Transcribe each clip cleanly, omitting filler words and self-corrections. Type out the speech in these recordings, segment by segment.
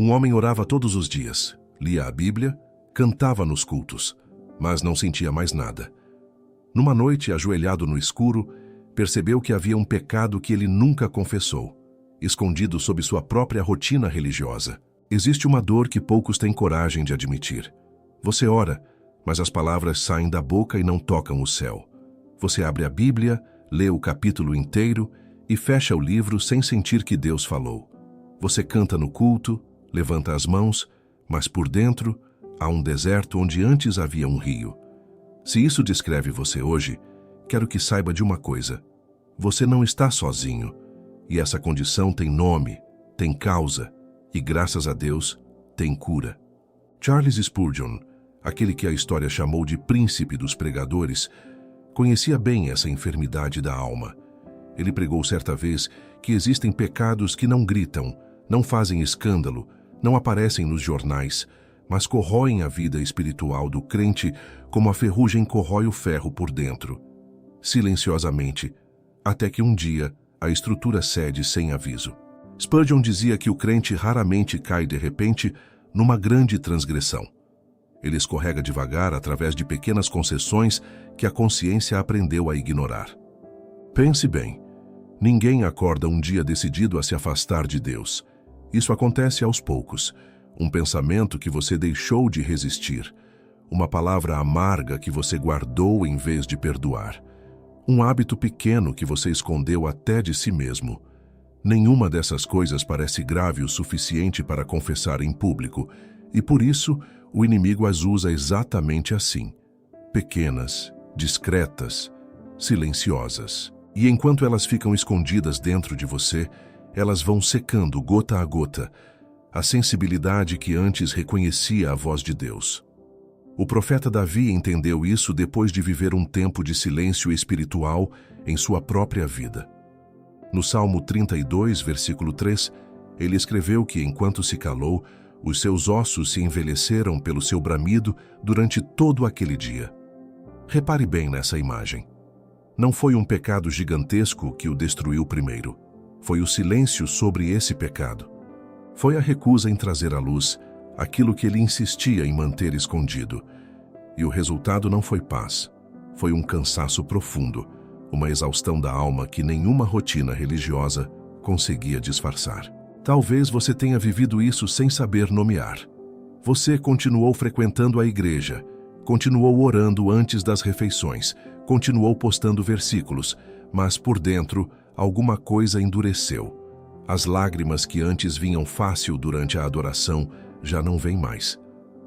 Um homem orava todos os dias, lia a Bíblia, cantava nos cultos, mas não sentia mais nada. Numa noite, ajoelhado no escuro, percebeu que havia um pecado que ele nunca confessou, escondido sob sua própria rotina religiosa. Existe uma dor que poucos têm coragem de admitir. Você ora, mas as palavras saem da boca e não tocam o céu. Você abre a Bíblia, lê o capítulo inteiro e fecha o livro sem sentir que Deus falou. Você canta no culto, levanta as mãos, mas por dentro há um deserto onde antes havia um rio. Se isso descreve você hoje, quero que saiba de uma coisa. Você não está sozinho, e essa condição tem nome, tem causa, e graças a Deus, tem cura. Charles Spurgeon, aquele que a história chamou de príncipe dos pregadores, conhecia bem essa enfermidade da alma. Ele pregou certa vez que existem pecados que não gritam, não fazem escândalo, não aparecem nos jornais, mas corroem a vida espiritual do crente como a ferrugem corrói o ferro por dentro, silenciosamente, até que um dia a estrutura cede sem aviso. Spurgeon dizia que o crente raramente cai de repente numa grande transgressão. Ele escorrega devagar através de pequenas concessões que a consciência aprendeu a ignorar. Pense bem, ninguém acorda um dia decidido a se afastar de Deus. Isso acontece aos poucos. Um pensamento que você deixou de resistir, uma palavra amarga que você guardou em vez de perdoar, um hábito pequeno que você escondeu até de si mesmo. Nenhuma dessas coisas parece grave o suficiente para confessar em público, e por isso o inimigo as usa exatamente assim, pequenas, discretas, silenciosas. E enquanto elas ficam escondidas dentro de você, elas vão secando gota a gota a sensibilidade que antes reconhecia a voz de Deus. O profeta Davi entendeu isso depois de viver um tempo de silêncio espiritual em sua própria vida. No Salmo 32, versículo 3, ele escreveu que, enquanto se calou, os seus ossos se envelheceram pelo seu bramido durante todo aquele dia. Repare bem nessa imagem. Não foi um pecado gigantesco que o destruiu primeiro. Foi o silêncio sobre esse pecado. Foi a recusa em trazer à luz aquilo que ele insistia em manter escondido. E o resultado não foi paz. Foi um cansaço profundo, uma exaustão da alma que nenhuma rotina religiosa conseguia disfarçar. Talvez você tenha vivido isso sem saber nomear. Você continuou frequentando a igreja, continuou orando antes das refeições, continuou postando versículos, mas por dentro alguma coisa endureceu. As lágrimas que antes vinham fácil durante a adoração já não vêm mais.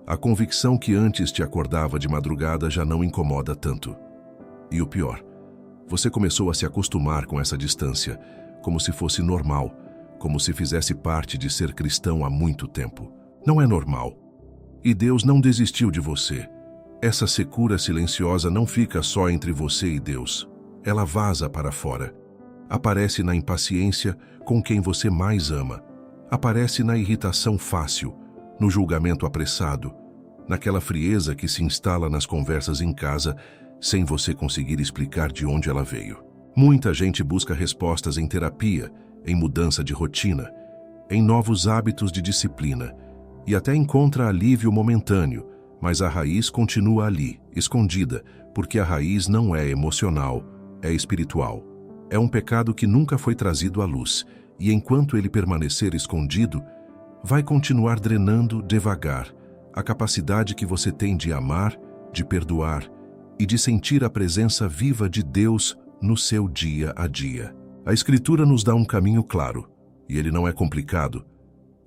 A convicção que antes te acordava de madrugada já não incomoda tanto. E o pior, você começou a se acostumar com essa distância, como se fosse normal, como se fizesse parte de ser cristão há muito tempo. Não é normal. E Deus não desistiu de você. Essa secura silenciosa não fica só entre você e Deus. Ela vaza para fora. Aparece na impaciência com quem você mais ama. Aparece na irritação fácil, no julgamento apressado, naquela frieza que se instala nas conversas em casa sem você conseguir explicar de onde ela veio. Muita gente busca respostas em terapia, em mudança de rotina, em novos hábitos de disciplina e até encontra alívio momentâneo, mas a raiz continua ali, escondida, porque a raiz não é emocional, é espiritual. É um pecado que nunca foi trazido à luz, e enquanto ele permanecer escondido, vai continuar drenando devagar a capacidade que você tem de amar, de perdoar e de sentir a presença viva de Deus no seu dia a dia. A Escritura nos dá um caminho claro, e ele não é complicado,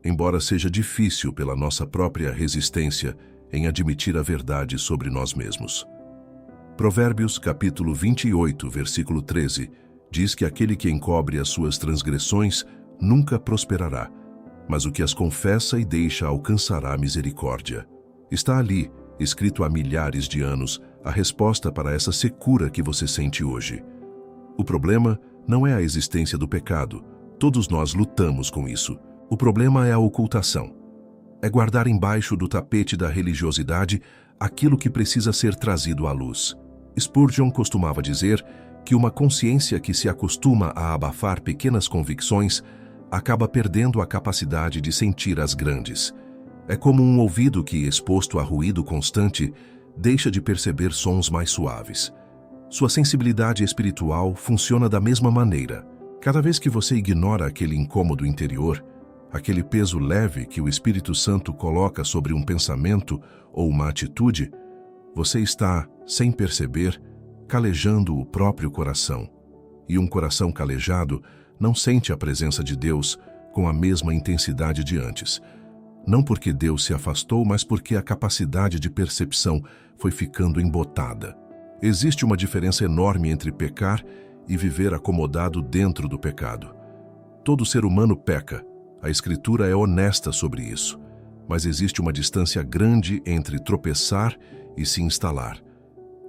embora seja difícil pela nossa própria resistência em admitir a verdade sobre nós mesmos. Provérbios, capítulo 28, versículo 13, diz que aquele que encobre as suas transgressões nunca prosperará, mas o que as confessa e deixa alcançará misericórdia. Está ali, escrito há milhares de anos, a resposta para essa secura que você sente hoje. O problema não é a existência do pecado. Todos nós lutamos com isso. O problema é a ocultação. É guardar embaixo do tapete da religiosidade aquilo que precisa ser trazido à luz. Spurgeon costumava dizer que uma consciência que se acostuma a abafar pequenas convicções acaba perdendo a capacidade de sentir as grandes. É como um ouvido que, exposto a ruído constante, deixa de perceber sons mais suaves. Sua sensibilidade espiritual funciona da mesma maneira. Cada vez que você ignora aquele incômodo interior, aquele peso leve que o Espírito Santo coloca sobre um pensamento ou uma atitude, você está, sem perceber, calejando o próprio coração. E um coração calejado não sente a presença de Deus com a mesma intensidade de antes. Não porque Deus se afastou, mas porque a capacidade de percepção foi ficando embotada. Existe uma diferença enorme entre pecar e viver acomodado dentro do pecado. Todo ser humano peca. A Escritura é honesta sobre isso. Mas existe uma distância grande entre tropeçar e se instalar,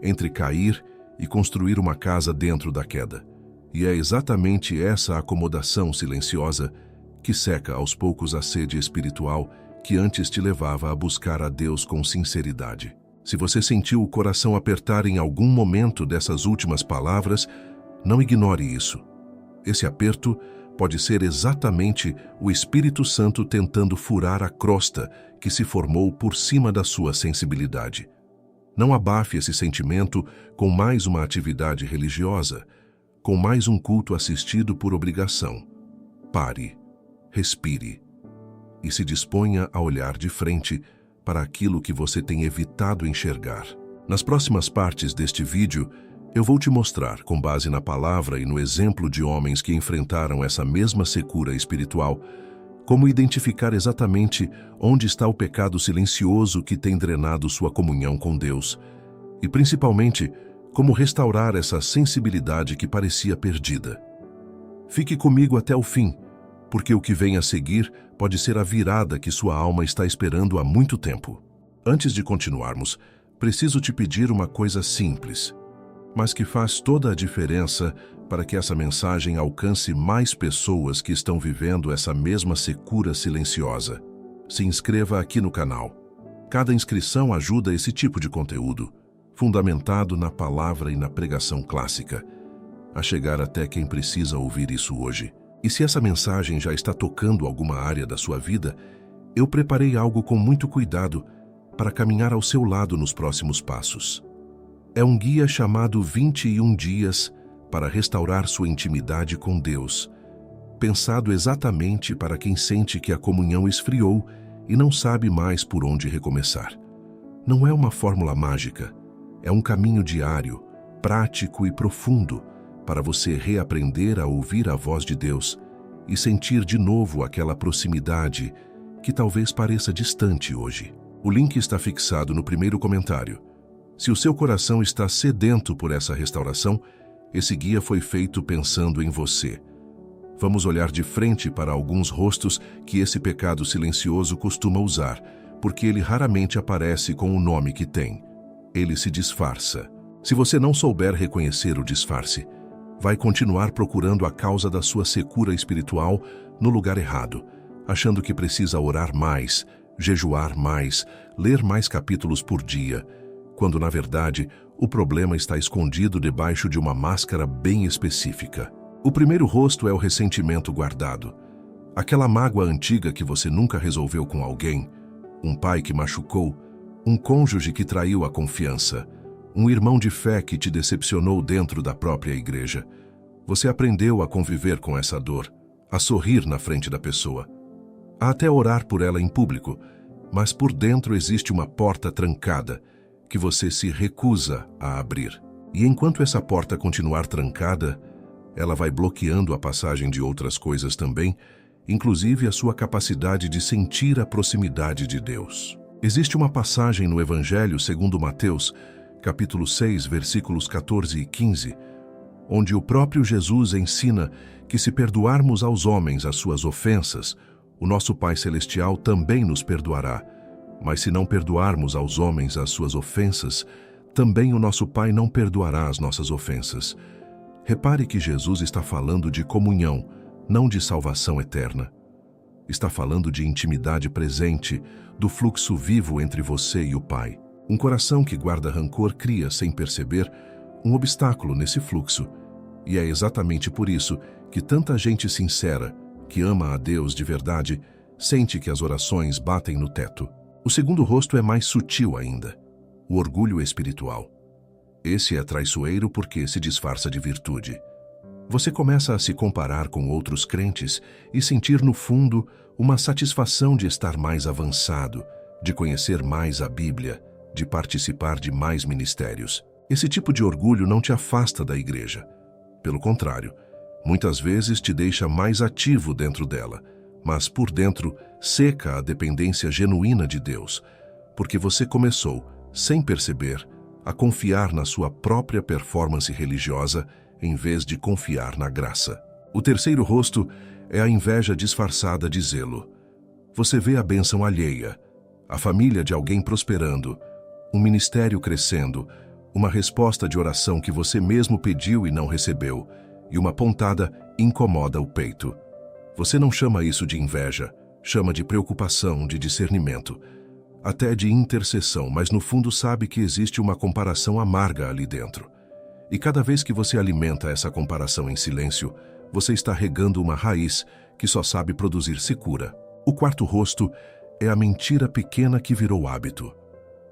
entre cair e construir uma casa dentro da queda. E é exatamente essa acomodação silenciosa que seca aos poucos a sede espiritual que antes te levava a buscar a Deus com sinceridade. Se você sentiu o coração apertar em algum momento dessas últimas palavras, não ignore isso. Esse aperto pode ser exatamente o Espírito Santo tentando furar a crosta que se formou por cima da sua sensibilidade. Não abafe esse sentimento com mais uma atividade religiosa, com mais um culto assistido por obrigação. Pare, respire e se disponha a olhar de frente para aquilo que você tem evitado enxergar. Nas próximas partes deste vídeo, eu vou te mostrar, com base na palavra e no exemplo de homens que enfrentaram essa mesma secura espiritual, como identificar exatamente onde está o pecado silencioso que tem drenado sua comunhão com Deus e, principalmente, como restaurar essa sensibilidade que parecia perdida. Fique comigo até o fim, porque o que vem a seguir pode ser a virada que sua alma está esperando há muito tempo. Antes de continuarmos, preciso te pedir uma coisa simples, mas que faz toda a diferença para que essa mensagem alcance mais pessoas que estão vivendo essa mesma secura silenciosa. Se inscreva aqui no canal. Cada inscrição ajuda esse tipo de conteúdo, fundamentado na palavra e na pregação clássica, a chegar até quem precisa ouvir isso hoje. E se essa mensagem já está tocando alguma área da sua vida, eu preparei algo com muito cuidado para caminhar ao seu lado nos próximos passos. É um guia chamado 21 Dias para restaurar sua intimidade com Deus, pensado exatamente para quem sente que a comunhão esfriou e não sabe mais por onde recomeçar. Não é uma fórmula mágica, é um caminho diário, prático e profundo, para você reaprender a ouvir a voz de Deus e sentir de novo aquela proximidade que talvez pareça distante hoje. O link está fixado no primeiro comentário. Se o seu coração está sedento por essa restauração, esse guia foi feito pensando em você. Vamos olhar de frente para alguns rostos que esse pecado silencioso costuma usar, porque ele raramente aparece com o nome que tem. Ele se disfarça. Se você não souber reconhecer o disfarce, vai continuar procurando a causa da sua secura espiritual no lugar errado, achando que precisa orar mais, jejuar mais, ler mais capítulos por dia, quando na verdade o problema está escondido debaixo de uma máscara bem específica. O primeiro rosto é o ressentimento guardado, aquela mágoa antiga que você nunca resolveu com alguém, um pai que machucou, um cônjuge que traiu a confiança, um irmão de fé que te decepcionou dentro da própria igreja. Você aprendeu a conviver com essa dor, a sorrir na frente da pessoa, a até orar por ela em público, mas por dentro existe uma porta trancada que você se recusa a abrir. E enquanto essa porta continuar trancada, ela vai bloqueando a passagem de outras coisas também, inclusive a sua capacidade de sentir a proximidade de Deus. Existe uma passagem no Evangelho segundo Mateus, capítulo 6, versículos 14 e 15, onde o próprio Jesus ensina que se perdoarmos aos homens as suas ofensas, o nosso Pai Celestial também nos perdoará. Mas se não perdoarmos aos homens as suas ofensas, também o nosso Pai não perdoará as nossas ofensas. Repare que Jesus está falando de comunhão, não de salvação eterna. Está falando de intimidade presente, do fluxo vivo entre você e o Pai. Um coração que guarda rancor cria, sem perceber, um obstáculo nesse fluxo. E é exatamente por isso que tanta gente sincera, que ama a Deus de verdade, sente que as orações batem no teto. O segundo rosto é mais sutil ainda, o orgulho espiritual. Esse é traiçoeiro porque se disfarça de virtude. Você começa a se comparar com outros crentes e sentir no fundo uma satisfação de estar mais avançado, de conhecer mais a Bíblia, de participar de mais ministérios. Esse tipo de orgulho não te afasta da igreja. Pelo contrário, muitas vezes te deixa mais ativo dentro dela, mas por dentro seca a dependência genuína de Deus, porque você começou, sem perceber, a confiar na sua própria performance religiosa em vez de confiar na graça. O terceiro rosto é a inveja disfarçada de zelo. Você vê a bênção alheia, a família de alguém prosperando, um ministério crescendo, uma resposta de oração que você mesmo pediu e não recebeu, e uma pontada incomoda o peito. Você não chama isso de inveja, chama de preocupação, de discernimento, até de intercessão, mas no fundo sabe que existe uma comparação amarga ali dentro. E cada vez que você alimenta essa comparação em silêncio, você está regando uma raiz que só sabe produzir secura. O quarto rosto é a mentira pequena que virou hábito.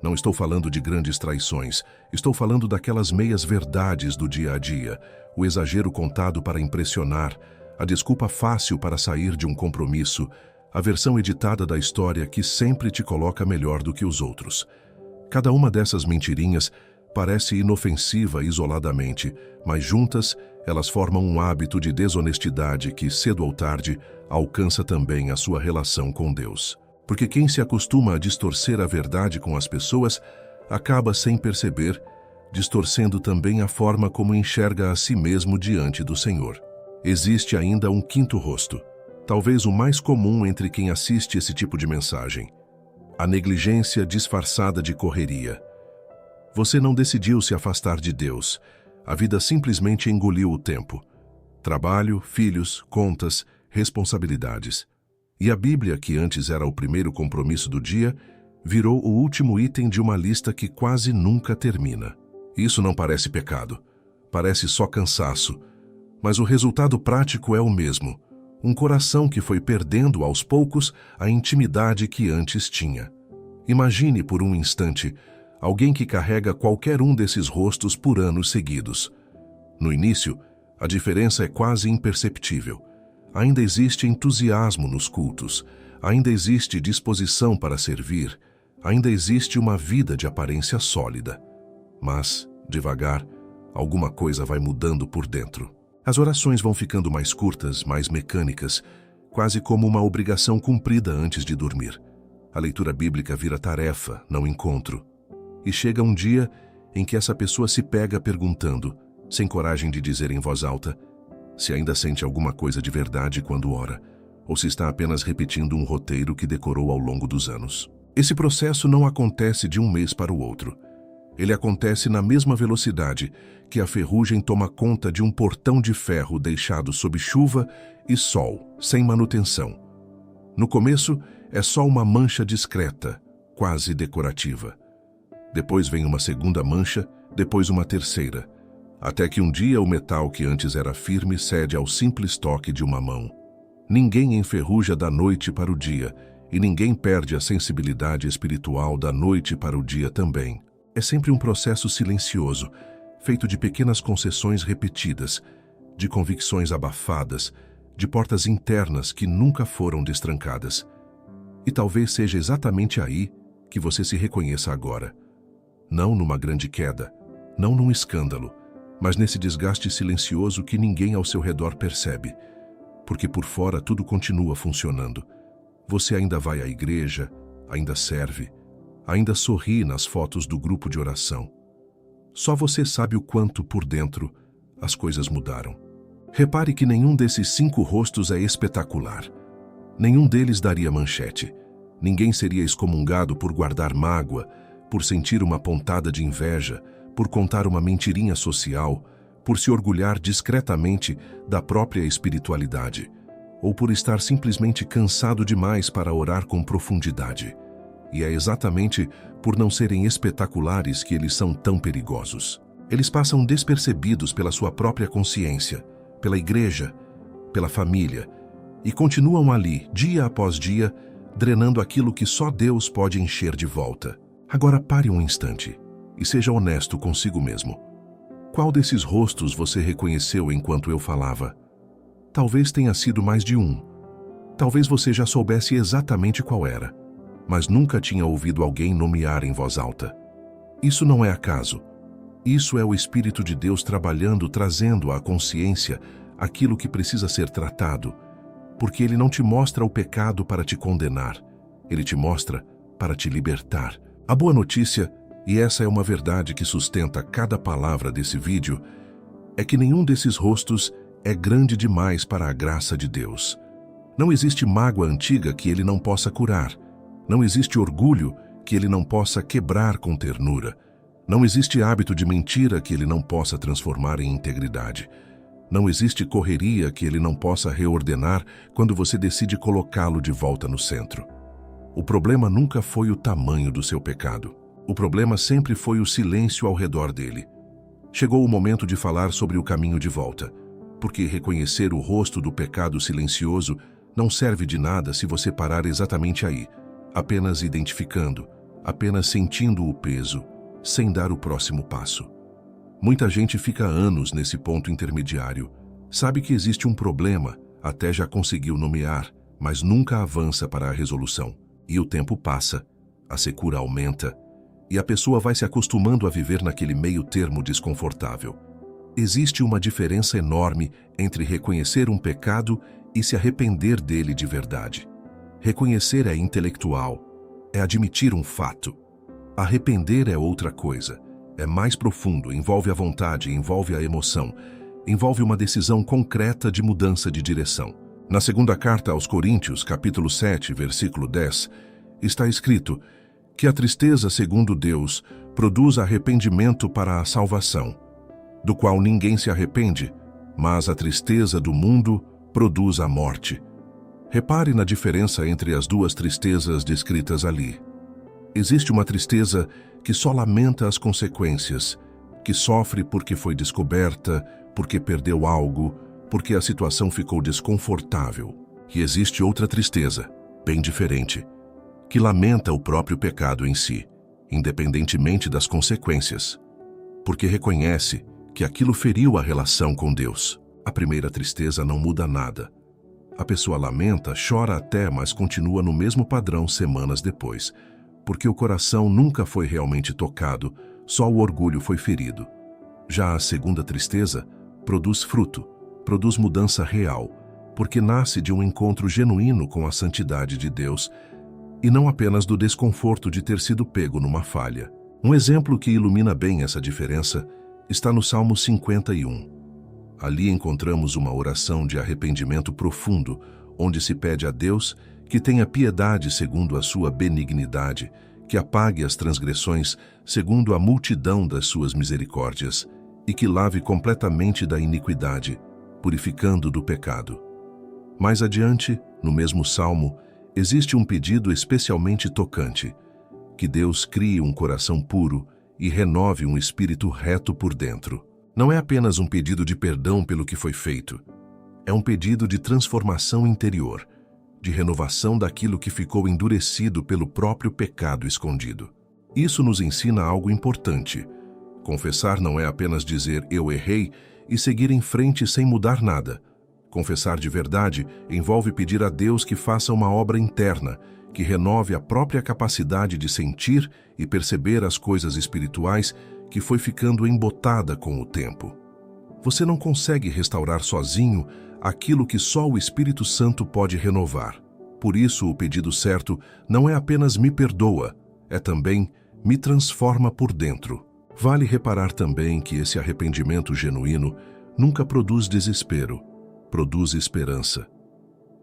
Não estou falando de grandes traições, estou falando daquelas meias verdades do dia a dia, o exagero contado para impressionar, a desculpa fácil para sair de um compromisso, a versão editada da história que sempre te coloca melhor do que os outros. Cada uma dessas mentirinhas parece inofensiva isoladamente, mas juntas elas formam um hábito de desonestidade que, cedo ou tarde, alcança também a sua relação com Deus. Porque quem se acostuma a distorcer a verdade com as pessoas acaba, sem perceber, distorcendo também a forma como enxerga a si mesmo diante do Senhor. Existe ainda um quinto rosto, talvez o mais comum entre quem assiste esse tipo de mensagem: a negligência disfarçada de correria. Você não decidiu se afastar de Deus, a vida simplesmente engoliu o tempo. Trabalho, filhos, contas, responsabilidades. E a Bíblia, que antes era o primeiro compromisso do dia, virou o último item de uma lista que quase nunca termina. Isso não parece pecado, parece só cansaço, mas o resultado prático é o mesmo: um coração que foi perdendo aos poucos a intimidade que antes tinha. Imagine por um instante alguém que carrega qualquer um desses rostos por anos seguidos. No início, a diferença é quase imperceptível. Ainda existe entusiasmo nos cultos, ainda existe disposição para servir, ainda existe uma vida de aparência sólida. Mas, devagar, alguma coisa vai mudando por dentro. As orações vão ficando mais curtas, mais mecânicas, quase como uma obrigação cumprida antes de dormir. A leitura bíblica vira tarefa, não encontro. E chega um dia em que essa pessoa se pega perguntando, sem coragem de dizer em voz alta, se ainda sente alguma coisa de verdade quando ora, ou se está apenas repetindo um roteiro que decorou ao longo dos anos. Esse processo não acontece de um mês para o outro. Ele acontece na mesma velocidade que a ferrugem toma conta de um portão de ferro deixado sob chuva e sol, sem manutenção. No começo, é só uma mancha discreta, quase decorativa. Depois vem uma segunda mancha, depois uma terceira, até que um dia o metal que antes era firme cede ao simples toque de uma mão. Ninguém enferruja da noite para o dia, e ninguém perde a sensibilidade espiritual da noite para o dia também. É sempre um processo silencioso, feito de pequenas concessões repetidas, de convicções abafadas, de portas internas que nunca foram destrancadas. E talvez seja exatamente aí que você se reconheça agora. Não numa grande queda, não num escândalo, mas nesse desgaste silencioso que ninguém ao seu redor percebe, porque por fora tudo continua funcionando. Você ainda vai à igreja, ainda serve, ainda sorri nas fotos do grupo de oração. Só você sabe o quanto, por dentro, as coisas mudaram. Repare que nenhum desses 5 rostos é espetacular. Nenhum deles daria manchete. Ninguém seria excomungado por guardar mágoa, por sentir uma pontada de inveja, por contar uma mentirinha social, por se orgulhar discretamente da própria espiritualidade, ou por estar simplesmente cansado demais para orar com profundidade. E é exatamente por não serem espetaculares que eles são tão perigosos. Eles passam despercebidos pela sua própria consciência, pela igreja, pela família, e continuam ali, dia após dia, drenando aquilo que só Deus pode encher de volta. Agora pare um instante e seja honesto consigo mesmo. Qual desses rostos você reconheceu enquanto eu falava? Talvez tenha sido mais de um. Talvez você já soubesse exatamente qual era, mas nunca tinha ouvido alguém nomear em voz alta. Isso não é acaso. Isso é o Espírito de Deus trabalhando, trazendo à consciência aquilo que precisa ser tratado, porque Ele não te mostra o pecado para te condenar, Ele te mostra para te libertar. A boa notícia, e essa é uma verdade que sustenta cada palavra desse vídeo, é que nenhum desses rostos é grande demais para a graça de Deus. Não existe mágoa antiga que Ele não possa curar. Não existe orgulho que Ele não possa quebrar com ternura. Não existe hábito de mentira que Ele não possa transformar em integridade. Não existe correria que Ele não possa reordenar quando você decide colocá-lo de volta no centro. O problema nunca foi o tamanho do seu pecado. O problema sempre foi o silêncio ao redor dele. Chegou o momento de falar sobre o caminho de volta, porque reconhecer o rosto do pecado silencioso não serve de nada se você parar exatamente aí, apenas identificando, apenas sentindo o peso, sem dar o próximo passo. Muita gente fica anos nesse ponto intermediário. Sabe que existe um problema, até já conseguiu nomear, mas nunca avança para a resolução. E o tempo passa, a secura aumenta, e a pessoa vai se acostumando a viver naquele meio termo desconfortável. Existe uma diferença enorme entre reconhecer um pecado e se arrepender dele de verdade. Reconhecer é intelectual, é admitir um fato. Arrepender é outra coisa, é mais profundo, envolve a vontade, envolve a emoção, envolve uma decisão concreta de mudança de direção. Na segunda carta aos Coríntios, capítulo 7, versículo 10, está escrito que a tristeza, segundo Deus, produz arrependimento para a salvação, do qual ninguém se arrepende, mas a tristeza do mundo produz a morte. Repare na diferença entre as duas tristezas descritas ali. Existe uma tristeza que só lamenta as consequências, que sofre porque foi descoberta, porque perdeu algo, porque a situação ficou desconfortável. E existe outra tristeza, bem diferente, que lamenta o próprio pecado em si, independentemente das consequências, porque reconhece que aquilo feriu a relação com Deus. A primeira tristeza não muda nada. A pessoa lamenta, chora até, mas continua no mesmo padrão semanas depois, porque o coração nunca foi realmente tocado, só o orgulho foi ferido. Já a segunda tristeza produz fruto, produz mudança real, porque nasce de um encontro genuíno com a santidade de Deus e não apenas do desconforto de ter sido pego numa falha. Um exemplo que ilumina bem essa diferença está no Salmo 51. Ali encontramos uma oração de arrependimento profundo, onde se pede a Deus que tenha piedade segundo a sua benignidade, que apague as transgressões segundo a multidão das suas misericórdias e que lave completamente da iniquidade, purificando do pecado. Mais adiante, no mesmo salmo, existe um pedido especialmente tocante, que Deus crie um coração puro e renove um espírito reto por dentro. Não é apenas um pedido de perdão pelo que foi feito, é um pedido de transformação interior, de renovação daquilo que ficou endurecido pelo próprio pecado escondido. Isso nos ensina algo importante. Confessar não é apenas dizer eu errei e seguir em frente sem mudar nada. Confessar de verdade envolve pedir a Deus que faça uma obra interna, que renove a própria capacidade de sentir e perceber as coisas espirituais que foi ficando embotada com o tempo. Você não consegue restaurar sozinho aquilo que só o Espírito Santo pode renovar. Por isso, o pedido certo não é apenas me perdoa, é também me transforma por dentro. Vale reparar também que esse arrependimento genuíno nunca produz desespero, produz esperança.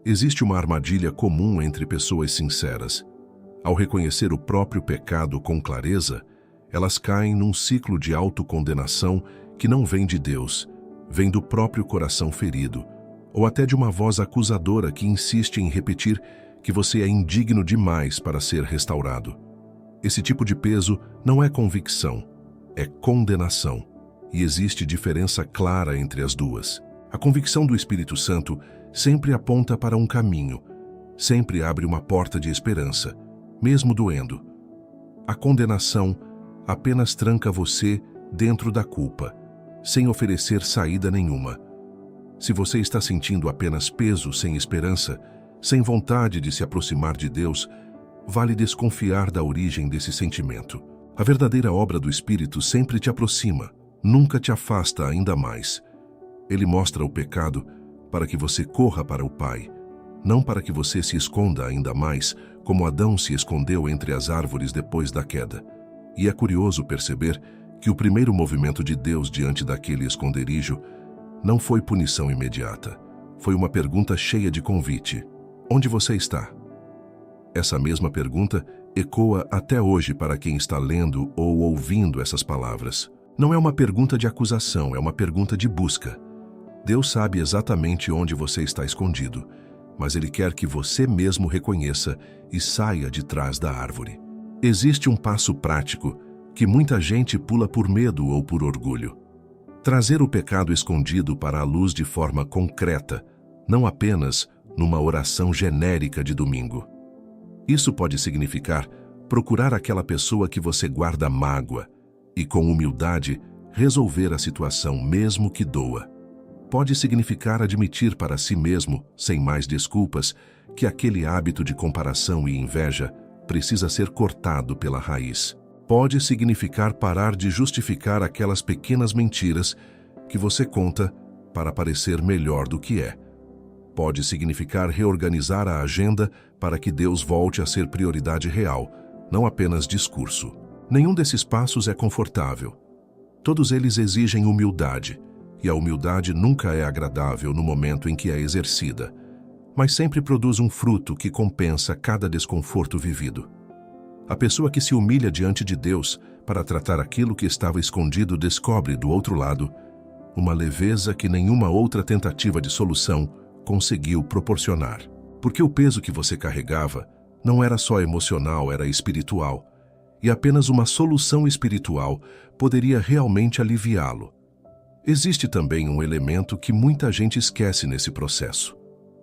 Existe uma armadilha comum entre pessoas sinceras. Ao reconhecer o próprio pecado com clareza, elas caem num ciclo de autocondenação que não vem de Deus, vem do próprio coração ferido, ou até de uma voz acusadora que insiste em repetir que você é indigno demais para ser restaurado. Esse tipo de peso não é convicção, é condenação, e existe diferença clara entre as duas. A convicção do Espírito Santo sempre aponta para um caminho, sempre abre uma porta de esperança, mesmo doendo. A condenação apenas tranca você dentro da culpa, sem oferecer saída nenhuma. Se você está sentindo apenas peso sem esperança, sem vontade de se aproximar de Deus, vale desconfiar da origem desse sentimento. A verdadeira obra do Espírito sempre te aproxima, nunca te afasta ainda mais. Ele mostra o pecado para que você corra para o Pai, não para que você se esconda ainda mais, como Adão se escondeu entre as árvores depois da queda. E é curioso perceber que o primeiro movimento de Deus diante daquele esconderijo não foi punição imediata. Foi uma pergunta cheia de convite. Onde você está? Essa mesma pergunta ecoa até hoje para quem está lendo ou ouvindo essas palavras. Não é uma pergunta de acusação, é uma pergunta de busca. Deus sabe exatamente onde você está escondido, mas Ele quer que você mesmo reconheça e saia de trás da árvore. Existe um passo prático que muita gente pula por medo ou por orgulho. Trazer o pecado escondido para a luz de forma concreta, não apenas numa oração genérica de domingo. Isso pode significar procurar aquela pessoa que você guarda mágoa e, com humildade, resolver a situação mesmo que doa. Pode significar admitir para si mesmo, sem mais desculpas, que aquele hábito de comparação e inveja precisa ser cortado pela raiz. Pode significar parar de justificar aquelas pequenas mentiras que você conta para parecer melhor do que é. Pode significar reorganizar a agenda para que Deus volte a ser prioridade real, não apenas discurso. Nenhum desses passos é confortável. Todos eles exigem humildade, e a humildade nunca é agradável no momento em que é exercida, mas sempre produz um fruto que compensa cada desconforto vivido. A pessoa que se humilha diante de Deus para tratar aquilo que estava escondido descobre, do outro lado, uma leveza que nenhuma outra tentativa de solução conseguiu proporcionar. Porque o peso que você carregava não era só emocional, era espiritual, e apenas uma solução espiritual poderia realmente aliviá-lo. Existe também um elemento que muita gente esquece nesse processo.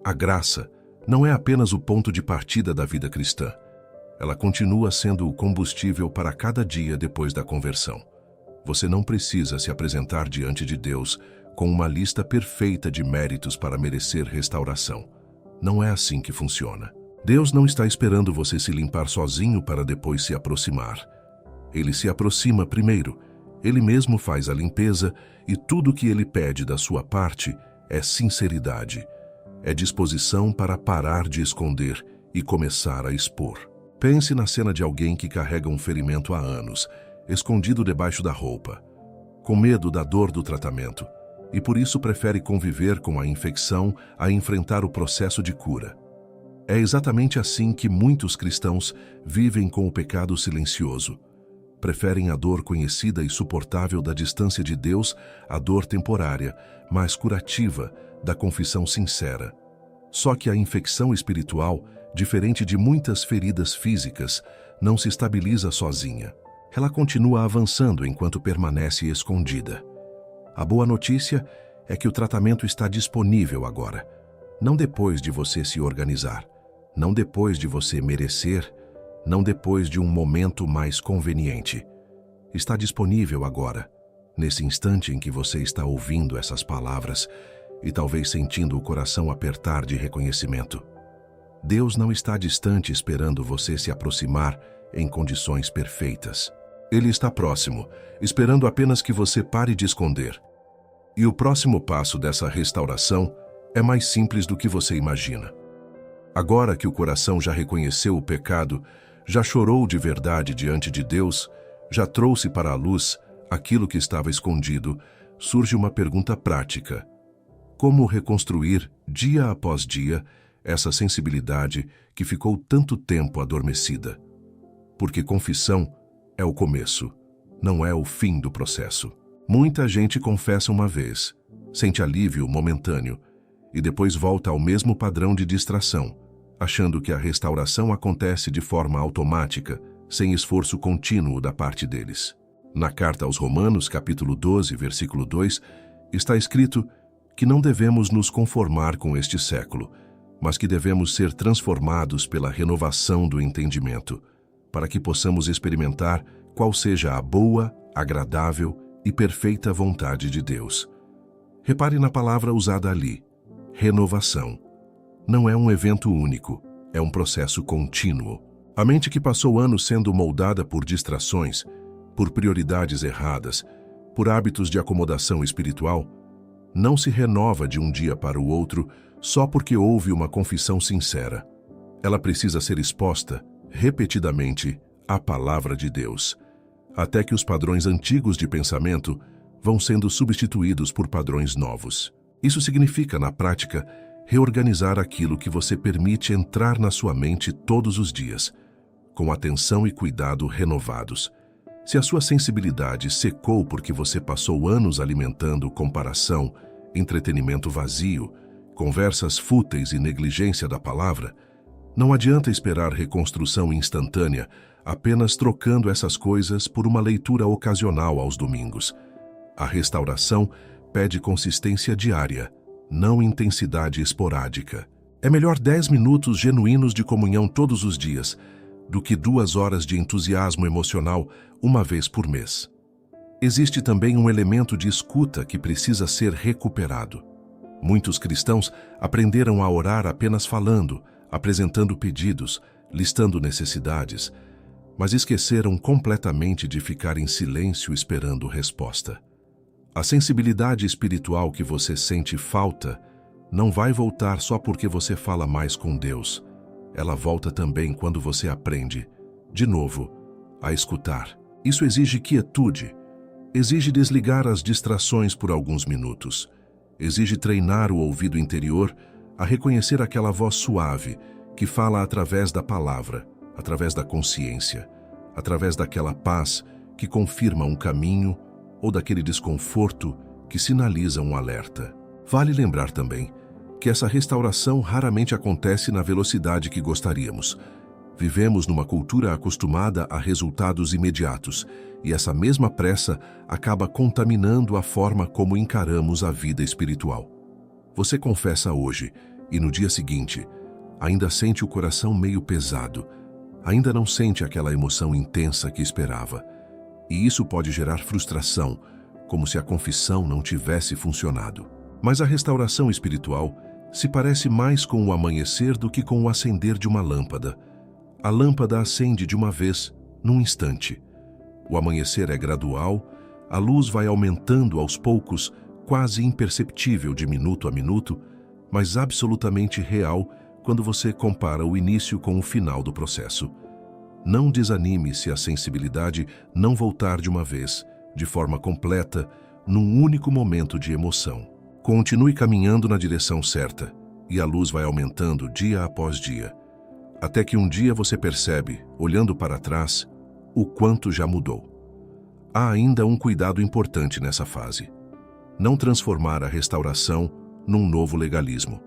A graça não é apenas o ponto de partida da vida cristã. Ela continua sendo o combustível para cada dia depois da conversão. Você não precisa se apresentar diante de Deus com uma lista perfeita de méritos para merecer restauração. Não é assim que funciona. Deus não está esperando você se limpar sozinho para depois se aproximar. Ele se aproxima primeiro. Ele mesmo faz a limpeza e tudo o que Ele pede da sua parte é sinceridade. É disposição para parar de esconder e começar a expor. Pense na cena de alguém que carrega um ferimento há anos, escondido debaixo da roupa, com medo da dor do tratamento, e por isso prefere conviver com a infecção a enfrentar o processo de cura. É exatamente assim que muitos cristãos vivem com o pecado silencioso. Preferem a dor conhecida e suportável da distância de Deus à dor temporária, mas curativa, da confissão sincera. Só que a infecção espiritual, diferente de muitas feridas físicas, não se estabiliza sozinha. Ela continua avançando enquanto permanece escondida. A boa notícia é que o tratamento está disponível agora, não depois de você se organizar, não depois de você merecer, não depois de um momento mais conveniente. Está disponível agora, nesse instante em que você está ouvindo essas palavras e talvez sentindo o coração apertar de reconhecimento. Deus não está distante esperando você se aproximar em condições perfeitas. Ele está próximo, esperando apenas que você pare de esconder. E o próximo passo dessa restauração é mais simples do que você imagina. Agora que o coração já reconheceu o pecado, já chorou de verdade diante de Deus, já trouxe para a luz aquilo que estava escondido, surge uma pergunta prática. Como reconstruir, dia após dia, essa sensibilidade que ficou tanto tempo adormecida? Porque confissão é o começo, não é o fim do processo. Muita gente confessa uma vez, sente alívio momentâneo e depois volta ao mesmo padrão de distração, achando que a restauração acontece de forma automática, sem esforço contínuo da parte deles. Na carta aos Romanos, capítulo 12, versículo 2, está escrito que não devemos nos conformar com este século, mas que devemos ser transformados pela renovação do entendimento, para que possamos experimentar qual seja a boa, agradável e perfeita vontade de Deus. Repare na palavra usada ali, renovação. Não é um evento único, é um processo contínuo. A mente que passou anos sendo moldada por distrações, por prioridades erradas, por hábitos de acomodação espiritual, não se renova de um dia para o outro só porque houve uma confissão sincera. Ela precisa ser exposta, repetidamente, à palavra de Deus, até que os padrões antigos de pensamento vão sendo substituídos por padrões novos. Isso significa, na prática, reorganizar aquilo que você permite entrar na sua mente todos os dias, com atenção e cuidado renovados. Se a sua sensibilidade secou porque você passou anos alimentando comparação, entretenimento vazio, conversas fúteis e negligência da palavra, não adianta esperar reconstrução instantânea apenas trocando essas coisas por uma leitura ocasional aos domingos. A restauração pede consistência diária, não intensidade esporádica. É melhor 10 minutos genuínos de comunhão todos os dias do que 2 horas de entusiasmo emocional uma vez por mês. Existe também um elemento de escuta que precisa ser recuperado. Muitos cristãos aprenderam a orar apenas falando, apresentando pedidos, listando necessidades, mas esqueceram completamente de ficar em silêncio esperando resposta. A sensibilidade espiritual que você sente falta não vai voltar só porque você fala mais com Deus. Ela volta também quando você aprende, de novo, a escutar. Isso exige quietude, exige desligar as distrações por alguns minutos, exige treinar o ouvido interior a reconhecer aquela voz suave que fala através da palavra, através da consciência, através daquela paz que confirma um caminho ou daquele desconforto que sinaliza um alerta. Vale lembrar também que essa restauração raramente acontece na velocidade que gostaríamos. Vivemos numa cultura acostumada a resultados imediatos, e essa mesma pressa acaba contaminando a forma como encaramos a vida espiritual. Você confessa hoje, e no dia seguinte, ainda sente o coração meio pesado, ainda não sente aquela emoção intensa que esperava. E isso pode gerar frustração, como se a confissão não tivesse funcionado. Mas a restauração espiritual se parece mais com o amanhecer do que com o acender de uma lâmpada. A lâmpada acende de uma vez, num instante. O amanhecer é gradual, a luz vai aumentando aos poucos, quase imperceptível de minuto a minuto, mas absolutamente real quando você compara o início com o final do processo. Não desanime se a sensibilidade não voltar de uma vez, de forma completa, num único momento de emoção. Continue caminhando na direção certa, e a luz vai aumentando dia após dia, até que um dia você percebe, olhando para trás, o quanto já mudou. Há ainda um cuidado importante nessa fase: não transformar a restauração num novo legalismo.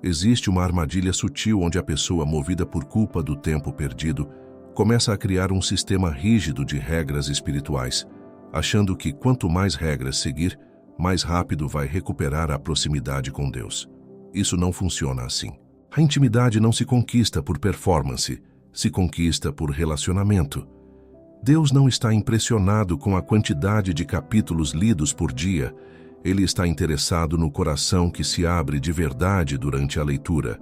Existe uma armadilha sutil onde a pessoa, movida por culpa do tempo perdido, começa a criar um sistema rígido de regras espirituais, achando que quanto mais regras seguir, mais rápido vai recuperar a proximidade com Deus. Isso não funciona assim. A intimidade não se conquista por performance, se conquista por relacionamento. Deus não está impressionado com a quantidade de capítulos lidos por dia. Ele está interessado no coração que se abre de verdade durante a leitura,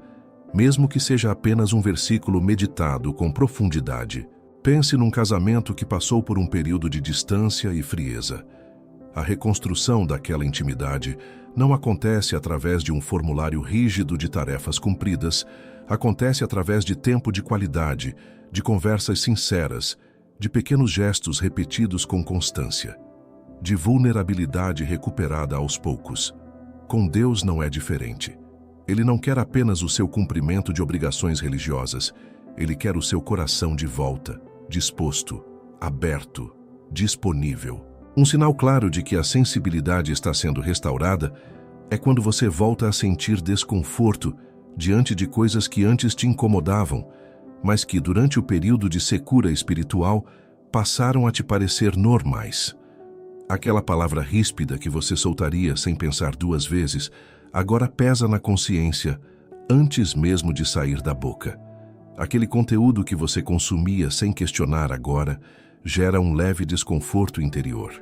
mesmo que seja apenas um versículo meditado com profundidade. Pense num casamento que passou por um período de distância e frieza. A reconstrução daquela intimidade não acontece através de um formulário rígido de tarefas cumpridas, acontece através de tempo de qualidade, de conversas sinceras, de pequenos gestos repetidos com constância, de vulnerabilidade recuperada aos poucos. Com Deus não é diferente. Ele não quer apenas o seu cumprimento de obrigações religiosas, ele quer o seu coração de volta, disposto, aberto, disponível. Um sinal claro de que a sensibilidade está sendo restaurada é quando você volta a sentir desconforto diante de coisas que antes te incomodavam, mas que durante o período de secura espiritual passaram a te parecer normais. Aquela palavra ríspida que você soltaria sem pensar duas vezes, agora pesa na consciência antes mesmo de sair da boca. Aquele conteúdo que você consumia sem questionar agora gera um leve desconforto interior.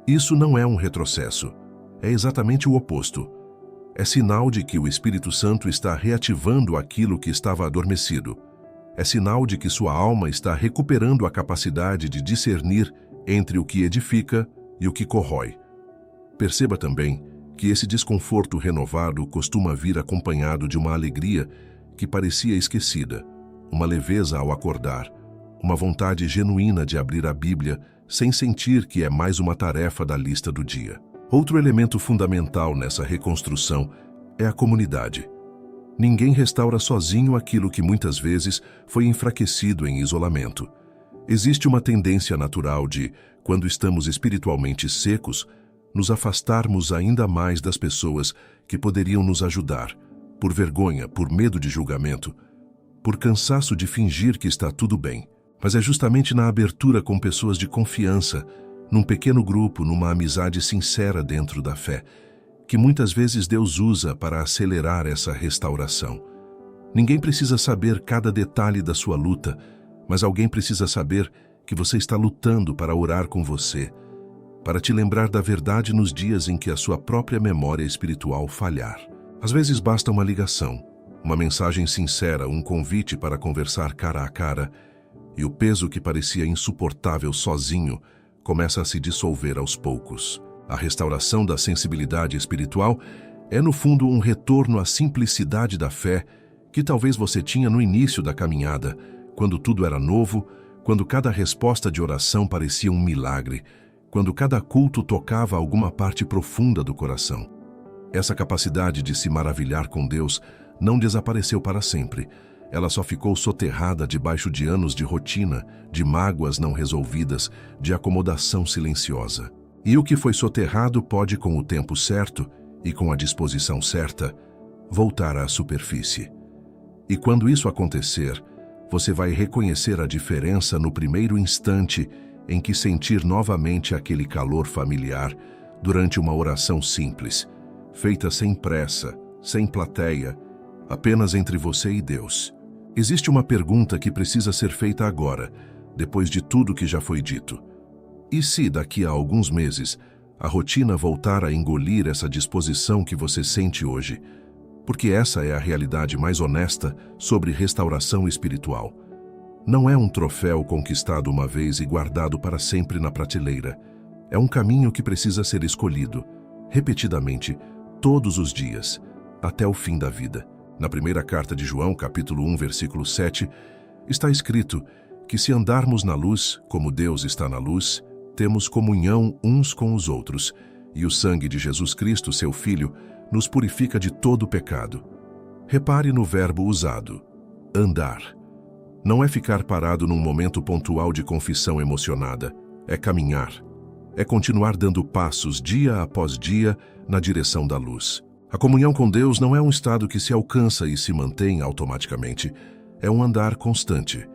Isso não é um retrocesso, é exatamente o oposto. É sinal de que o Espírito Santo está reativando aquilo que estava adormecido. É sinal de que sua alma está recuperando a capacidade de discernir entre o que edifica e o que corrói. Perceba também que esse desconforto renovado costuma vir acompanhado de uma alegria que parecia esquecida, uma leveza ao acordar, uma vontade genuína de abrir a Bíblia sem sentir que é mais uma tarefa da lista do dia. Outro elemento fundamental nessa reconstrução é a comunidade. Ninguém restaura sozinho aquilo que muitas vezes foi enfraquecido em isolamento. Existe uma tendência natural de, quando estamos espiritualmente secos, nos afastarmos ainda mais das pessoas que poderiam nos ajudar, por vergonha, por medo de julgamento, por cansaço de fingir que está tudo bem. Mas é justamente na abertura com pessoas de confiança, num pequeno grupo, numa amizade sincera dentro da fé, que muitas vezes Deus usa para acelerar essa restauração. Ninguém precisa saber cada detalhe da sua luta, mas alguém precisa saber que você está lutando para orar com você, para te lembrar da verdade nos dias em que a sua própria memória espiritual falhar. Às vezes basta uma ligação, uma mensagem sincera, um convite para conversar cara a cara, e o peso que parecia insuportável sozinho começa a se dissolver aos poucos. A restauração da sensibilidade espiritual é, no fundo, um retorno à simplicidade da fé que talvez você tinha no início da caminhada, quando tudo era novo, quando cada resposta de oração parecia um milagre, quando cada culto tocava alguma parte profunda do coração. Essa capacidade de se maravilhar com Deus não desapareceu para sempre. Ela só ficou soterrada debaixo de anos de rotina, de mágoas não resolvidas, de acomodação silenciosa. E o que foi soterrado pode, com o tempo certo e com a disposição certa, voltar à superfície. E quando isso acontecer, você vai reconhecer a diferença no primeiro instante em que sentir novamente aquele calor familiar durante uma oração simples, feita sem pressa, sem plateia, apenas entre você e Deus. Existe uma pergunta que precisa ser feita agora, depois de tudo que já foi dito. E se, daqui a alguns meses, a rotina voltar a engolir essa disposição que você sente hoje? Porque essa é a realidade mais honesta sobre restauração espiritual. Não é um troféu conquistado uma vez e guardado para sempre na prateleira. É um caminho que precisa ser escolhido, repetidamente, todos os dias, até o fim da vida. Na primeira carta de João, capítulo 1, versículo 7, está escrito que se andarmos na luz, como Deus está na luz, temos comunhão uns com os outros, e o sangue de Jesus Cristo, seu Filho, nos purifica de todo o pecado. Repare no verbo usado, andar. Não é ficar parado num momento pontual de confissão emocionada, é caminhar. É continuar dando passos dia após dia na direção da luz. A comunhão com Deus não é um estado que se alcança e se mantém automaticamente. É um andar constante,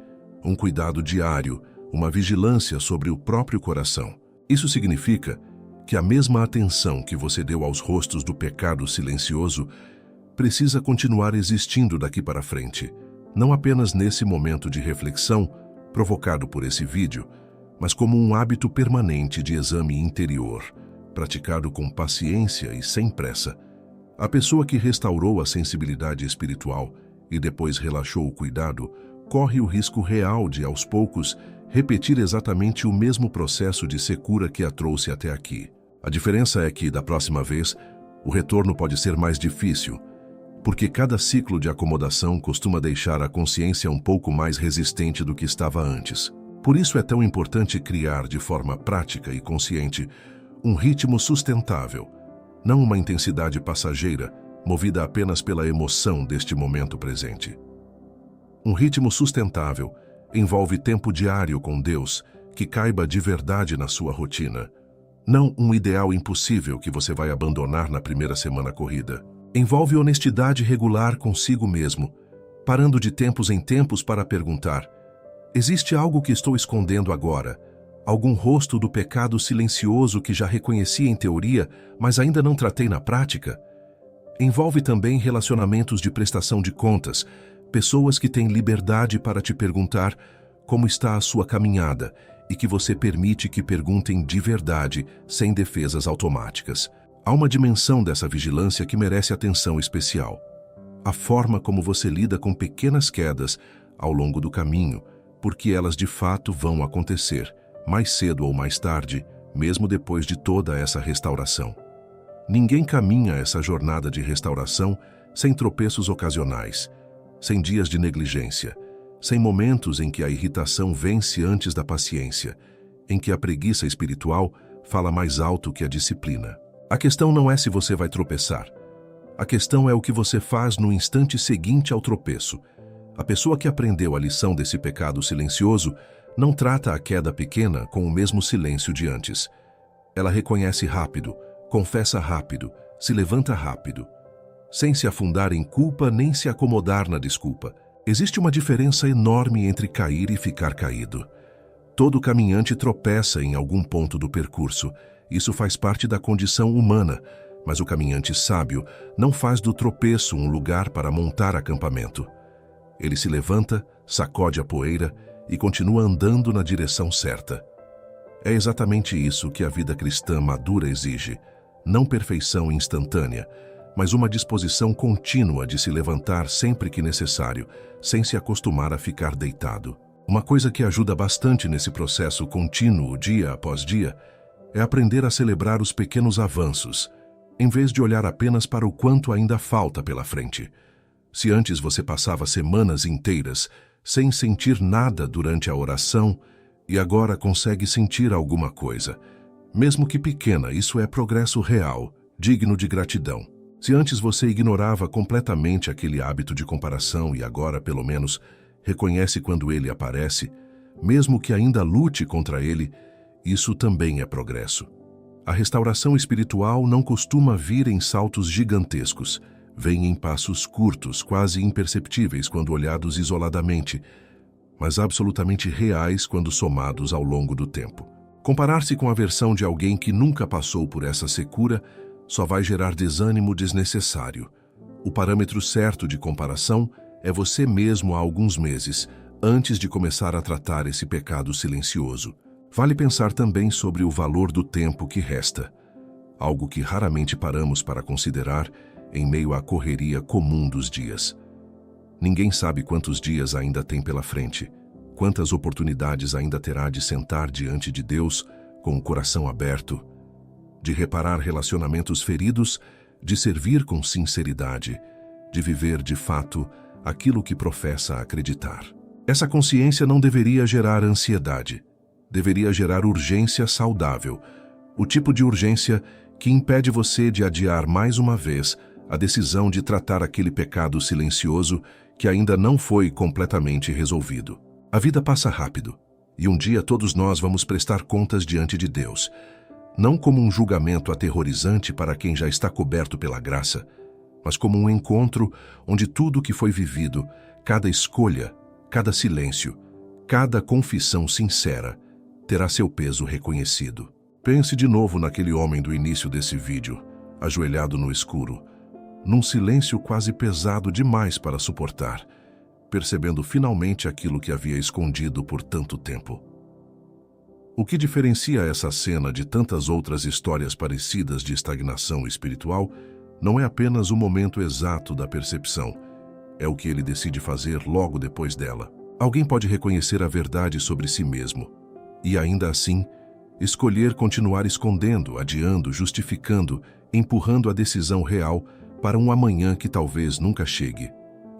um cuidado diário, uma vigilância sobre o próprio coração. Isso significa que a mesma atenção que você deu aos rostos do pecado silencioso precisa continuar existindo daqui para frente, não apenas nesse momento de reflexão provocado por esse vídeo, mas como um hábito permanente de exame interior, praticado com paciência e sem pressa. A pessoa que restaurou a sensibilidade espiritual e depois relaxou o cuidado, corre o risco real de, aos poucos, repetir exatamente o mesmo processo de secura que a trouxe até aqui. A diferença é que, da próxima vez, o retorno pode ser mais difícil, porque cada ciclo de acomodação costuma deixar a consciência um pouco mais resistente do que estava antes. Por isso é tão importante criar, de forma prática e consciente, um ritmo sustentável, não uma intensidade passageira, movida apenas pela emoção deste momento presente. Um ritmo sustentável envolve tempo diário com Deus que caiba de verdade na sua rotina. Não um ideal impossível que você vai abandonar na primeira semana corrida. Envolve honestidade regular consigo mesmo, parando de tempos em tempos para perguntar: existe algo que estou escondendo agora? Algum rosto do pecado silencioso que já reconheci em teoria, mas ainda não tratei na prática? Envolve também relacionamentos de prestação de contas, pessoas que têm liberdade para te perguntar como está a sua caminhada e que você permite que perguntem de verdade, sem defesas automáticas. Há uma dimensão dessa vigilância que merece atenção especial. A forma como você lida com pequenas quedas ao longo do caminho, porque elas de fato vão acontecer, mais cedo ou mais tarde, mesmo depois de toda essa restauração. Ninguém caminha essa jornada de restauração sem tropeços ocasionais, sem dias de negligência, sem momentos em que a irritação vence antes da paciência, em que a preguiça espiritual fala mais alto que a disciplina. A questão não é se você vai tropeçar. A questão é o que você faz no instante seguinte ao tropeço. A pessoa que aprendeu a lição desse pecado silencioso não trata a queda pequena com o mesmo silêncio de antes. Ela reconhece rápido, confessa rápido, se levanta rápido, sem se afundar em culpa nem se acomodar na desculpa. Existe uma diferença enorme entre cair e ficar caído. Todo caminhante tropeça em algum ponto do percurso. Isso faz parte da condição humana, mas o caminhante sábio não faz do tropeço um lugar para montar acampamento. Ele se levanta, sacode a poeira e continua andando na direção certa. É exatamente isso que a vida cristã madura exige. Não perfeição instantânea, mas uma disposição contínua de se levantar sempre que necessário, sem se acostumar a ficar deitado. Uma coisa que ajuda bastante nesse processo contínuo, dia após dia, é aprender a celebrar os pequenos avanços, em vez de olhar apenas para o quanto ainda falta pela frente. Se antes você passava semanas inteiras sem sentir nada durante a oração, e agora consegue sentir alguma coisa, mesmo que pequena, isso é progresso real, digno de gratidão. Se antes você ignorava completamente aquele hábito de comparação e agora, pelo menos, reconhece quando ele aparece, mesmo que ainda lute contra ele, isso também é progresso. A restauração espiritual não costuma vir em saltos gigantescos, vem em passos curtos, quase imperceptíveis quando olhados isoladamente, mas absolutamente reais quando somados ao longo do tempo. Comparar-se com a versão de alguém que nunca passou por essa secura só vai gerar desânimo desnecessário. O parâmetro certo de comparação é você mesmo há alguns meses, antes de começar a tratar esse pecado silencioso. Vale pensar também sobre o valor do tempo que resta, algo que raramente paramos para considerar em meio à correria comum dos dias. Ninguém sabe quantos dias ainda tem pela frente, quantas oportunidades ainda terá de sentar diante de Deus com o coração aberto, de reparar relacionamentos feridos, de servir com sinceridade, de viver de fato aquilo que professa acreditar. Essa consciência não deveria gerar ansiedade, deveria gerar urgência saudável, o tipo de urgência que impede você de adiar mais uma vez a decisão de tratar aquele pecado silencioso que ainda não foi completamente resolvido. A vida passa rápido, e um dia todos nós vamos prestar contas diante de Deus, não como um julgamento aterrorizante para quem já está coberto pela graça, mas como um encontro onde tudo que foi vivido, cada escolha, cada silêncio, cada confissão sincera, terá seu peso reconhecido. Pense de novo naquele homem do início desse vídeo, ajoelhado no escuro, num silêncio quase pesado demais para suportar, percebendo finalmente aquilo que havia escondido por tanto tempo. O que diferencia essa cena de tantas outras histórias parecidas de estagnação espiritual não é apenas o momento exato da percepção, é o que ele decide fazer logo depois dela. Alguém pode reconhecer a verdade sobre si mesmo e, ainda assim, escolher continuar escondendo, adiando, justificando, empurrando a decisão real para um amanhã que talvez nunca chegue.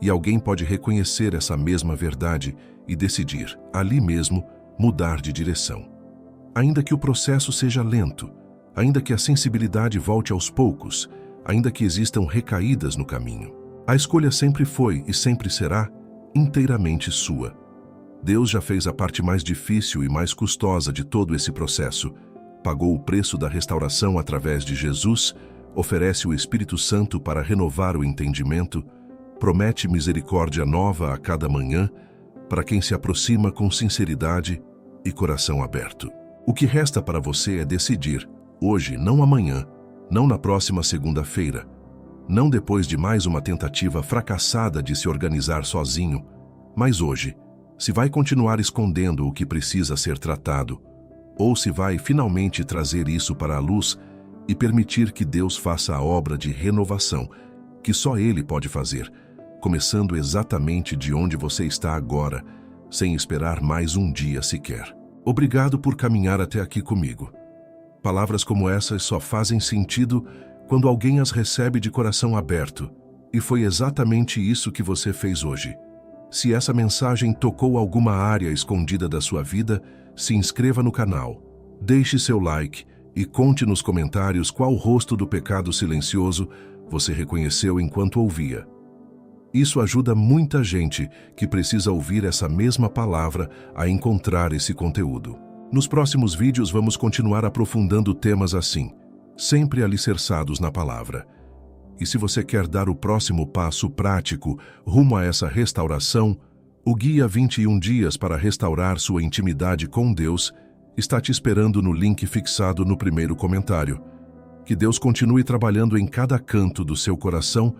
E alguém pode reconhecer essa mesma verdade e decidir, ali mesmo, mudar de direção. Ainda que o processo seja lento, ainda que a sensibilidade volte aos poucos, ainda que existam recaídas no caminho, a escolha sempre foi e sempre será inteiramente sua. Deus já fez a parte mais difícil e mais custosa de todo esse processo, pagou o preço da restauração através de Jesus, oferece o Espírito Santo para renovar o entendimento, promete misericórdia nova a cada manhã para quem se aproxima com sinceridade e coração aberto. O que resta para você é decidir, hoje, não amanhã, não na próxima segunda-feira, não depois de mais uma tentativa fracassada de se organizar sozinho, mas hoje, se vai continuar escondendo o que precisa ser tratado, ou se vai finalmente trazer isso para a luz e permitir que Deus faça a obra de renovação que só Ele pode fazer, começando exatamente de onde você está agora, sem esperar mais um dia sequer. Obrigado por caminhar até aqui comigo. Palavras como essas só fazem sentido quando alguém as recebe de coração aberto, e foi exatamente isso que você fez hoje. Se essa mensagem tocou alguma área escondida da sua vida, se inscreva no canal, deixe seu like e conte nos comentários qual rosto do pecado silencioso você reconheceu enquanto ouvia. Isso ajuda muita gente que precisa ouvir essa mesma palavra a encontrar esse conteúdo. Nos próximos vídeos vamos continuar aprofundando temas assim, sempre alicerçados na palavra. E se você quer dar o próximo passo prático rumo a essa restauração, o Guia 21 Dias para Restaurar Sua Intimidade com Deus está te esperando no link fixado no primeiro comentário. Que Deus continue trabalhando em cada canto do seu coração